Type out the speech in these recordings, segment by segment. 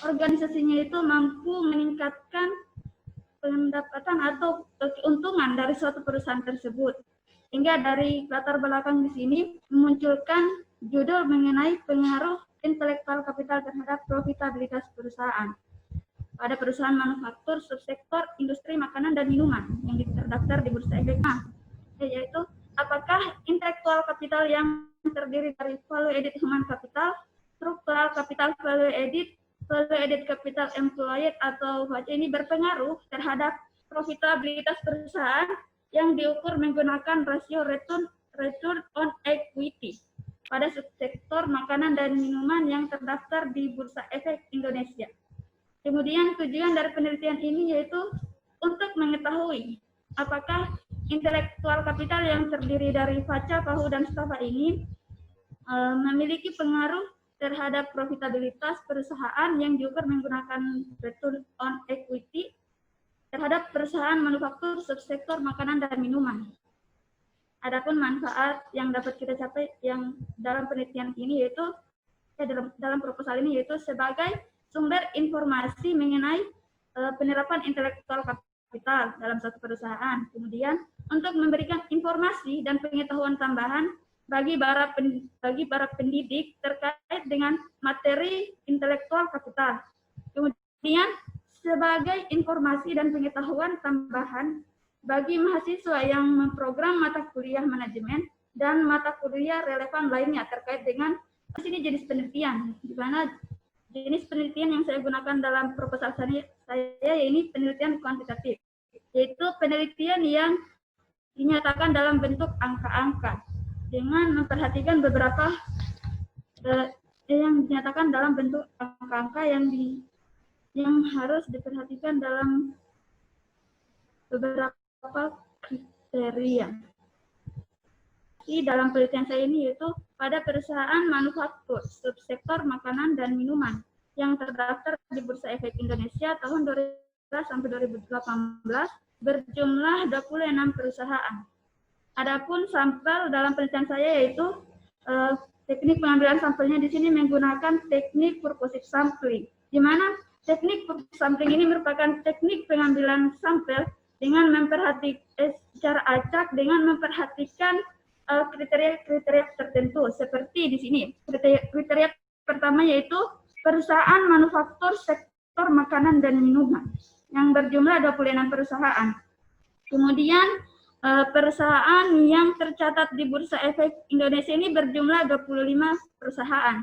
organisasinya itu mampu meningkatkan pendapatan atau keuntungan dari suatu perusahaan tersebut. Hingga dari latar belakang di sini memunculkan judul mengenai pengaruh intelektual kapital terhadap profitabilitas perusahaan. Pada perusahaan manufaktur, subsektor, industri makanan dan minuman yang terdaftar di Bursa Efek, yaitu apakah intelektual kapital yang terdiri dari value added human capital, struktural capital, value added capital employed atau VAC ini berpengaruh terhadap profitabilitas perusahaan yang diukur menggunakan rasio return on equity pada subsektor makanan dan minuman yang terdaftar di Bursa Efek Indonesia. Kemudian tujuan dari penelitian ini yaitu untuk mengetahui apakah intelektual kapital yang terdiri dari VACA, PAHU, dan STAFA ini memiliki pengaruh terhadap profitabilitas perusahaan yang diukur menggunakan return on equity terhadap perusahaan manufaktur subsektor makanan dan minuman. Adapun manfaat yang dapat kita capai yang dalam penelitian ini yaitu dalam proposal ini yaitu sebagai sumber informasi mengenai penerapan intelektual kapital dalam suatu perusahaan. Kemudian untuk memberikan informasi dan pengetahuan tambahan bagi para pendidik terkait dengan materi intelektual kapital. Kemudian sebagai informasi dan pengetahuan tambahan bagi mahasiswa yang memprogram mata kuliah manajemen dan mata kuliah relevan lainnya terkait dengan sini jenis penelitian, di mana jenis penelitian yang saya gunakan dalam proposal saya ini penelitian kuantitatif, yaitu penelitian yang dinyatakan dalam bentuk angka-angka dengan memperhatikan beberapa yang dinyatakan dalam bentuk angka-angka yang harus diperhatikan dalam beberapa kriteria. Di dalam penelitian saya ini yaitu pada perusahaan manufaktur subsektor makanan dan minuman yang terdaftar di Bursa Efek Indonesia tahun 2012 sampai 2018 berjumlah 26 perusahaan. Adapun sampel dalam penelitian saya yaitu teknik pengambilan sampelnya di sini menggunakan teknik purposive sampling, di mana teknik purposive sampling ini merupakan teknik pengambilan sampel dengan memperhatikan secara acak dengan memperhatikan kriteria-kriteria tertentu seperti di sini. Kriteria pertama yaitu perusahaan manufaktur sektor makanan dan minuman yang berjumlah 26 perusahaan. Kemudian perusahaan yang tercatat di Bursa Efek Indonesia ini berjumlah 25 perusahaan.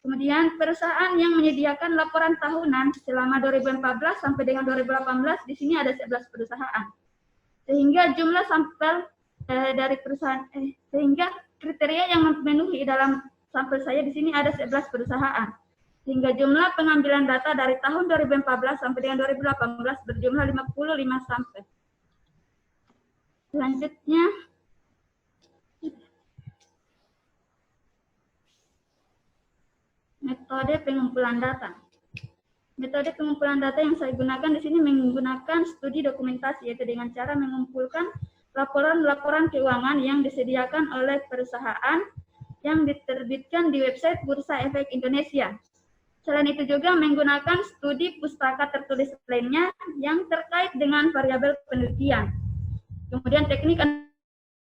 Kemudian perusahaan yang menyediakan laporan tahunan selama 2014 sampai dengan 2018 di sini ada 11 perusahaan. Sehingga jumlah sampel dari perusahaan sehingga kriteria yang memenuhi dalam sampel saya di sini ada 11 perusahaan. Sehingga jumlah pengambilan data dari tahun 2014 sampai dengan 2018 berjumlah 55 sampel. Selanjutnya, metode pengumpulan data. Metode pengumpulan data yang saya gunakan di sini menggunakan studi dokumentasi, yaitu dengan cara mengumpulkan laporan-laporan keuangan yang disediakan oleh perusahaan yang diterbitkan di website Bursa Efek Indonesia. Selain itu juga menggunakan studi pustaka tertulis lainnya yang terkait dengan variabel penelitian. Kemudian teknik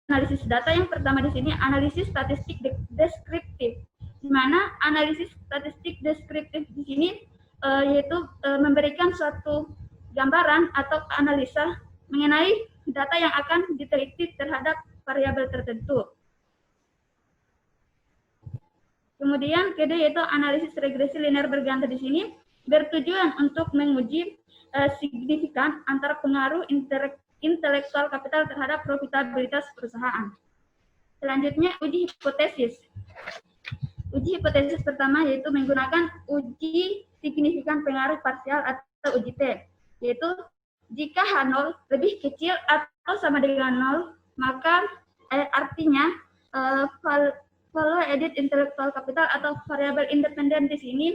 analisis data yang pertama di sini analisis statistik deskriptif, di mana analisis statistik deskriptif di sini yaitu memberikan suatu gambaran atau analisa mengenai data yang akan diteliti terhadap variabel tertentu. Kemudian kedua yaitu analisis regresi linear berganti di sini bertujuan untuk menguji signifikan antara pengaruh intelektual kapital terhadap profitabilitas perusahaan. Selanjutnya uji hipotesis. Uji hipotesis pertama yaitu menggunakan uji signifikan pengaruh parsial atau uji T, yaitu jika H0 lebih kecil atau sama dengan 0, maka artinya value added intellectual capital atau variabel independen di sini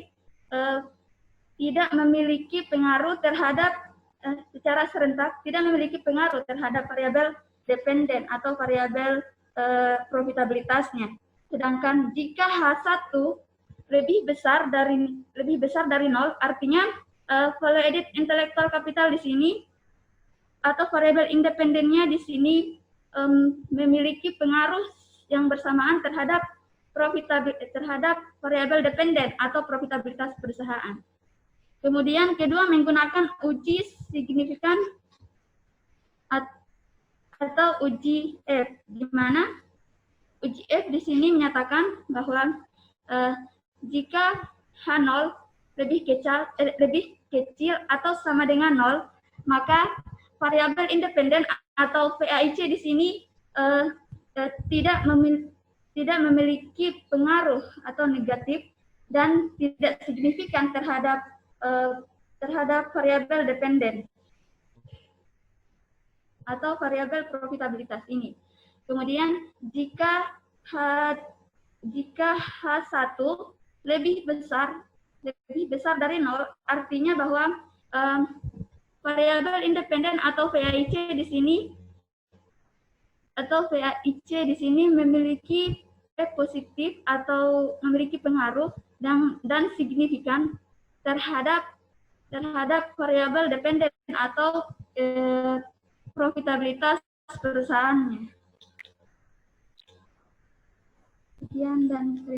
tidak memiliki pengaruh terhadap secara serentak, tidak memiliki pengaruh terhadap variabel dependen atau variabel profitabilitasnya. Sedangkan jika H1 lebih besar dari 0, artinya value added intellectual capital di sini atau variabel independennya di sini memiliki pengaruh yang bersamaan terhadap variabel dependen atau profitabilitas perusahaan. Kemudian kedua, menggunakan uji signifikan atau uji F, di mana uji F di sini menyatakan bahwa jika H0 lebih kecil atau sama dengan 0, maka variabel independen atau VAIC di sini tidak memiliki pengaruh atau negatif dan tidak signifikan terhadap variabel dependen atau variabel profitabilitas ini. Kemudian jika H1 lebih besar dari 0, artinya bahwa variabel independen atau VAIC di sini memiliki positif atau memiliki pengaruh dan signifikan terhadap variabel dependen atau profitabilitas perusahaannya. Sekian dan